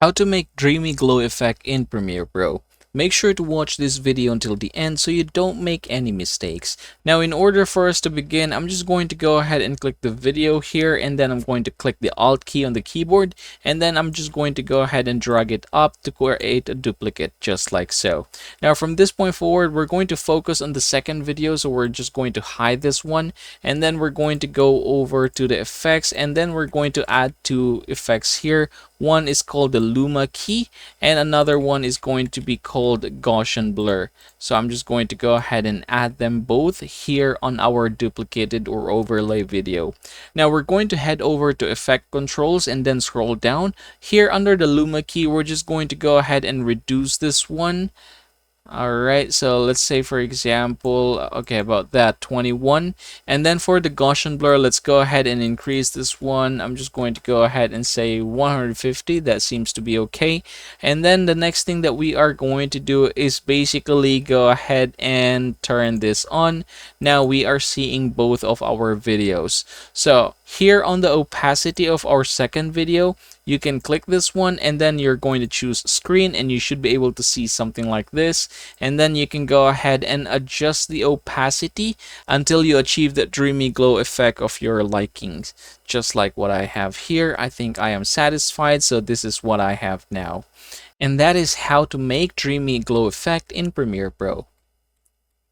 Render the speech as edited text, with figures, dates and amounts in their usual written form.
How to make Dreamy Glow Effect in Premiere Pro. Make sure to watch this video until the end so you don't make any mistakes. Now, in order for us to begin, I'm just going to go ahead and click the video here, and then I'm going to click the Alt key on the keyboard, and then I'm just going to go ahead and drag it up to create a duplicate, just like so. Now, from this point forward, we're going to focus on the second video, so we're just going to hide this one, and then we're going to go over to the effects, and then we're going to add two effects here. One is called the Luma key, and another one is going to be called Gaussian blur. So I'm just going to go ahead and add them both here on our duplicated or overlay video. Now we're going to head over to effect controls and then scroll down. Here under the Luma key, we're just going to go ahead and reduce this one. Alright, so let's say for example, okay, about that 21. And then for the Gaussian blur, let's go ahead and increase this one. I'm just going to go ahead and say 150. That seems to be okay. And then the next thing that we are going to do is basically go ahead and turn this on. Now we are seeing both of our videos. So here on the opacity of our second video, you can click this one and then you're going to choose screen, and you should be able to see something like this. And then you can go ahead and adjust the opacity until you achieve the dreamy glow effect of your likings, just like what I have here. I think I am satisfied, so this is what I have now. And that is how to make dreamy glow effect in Premiere Pro.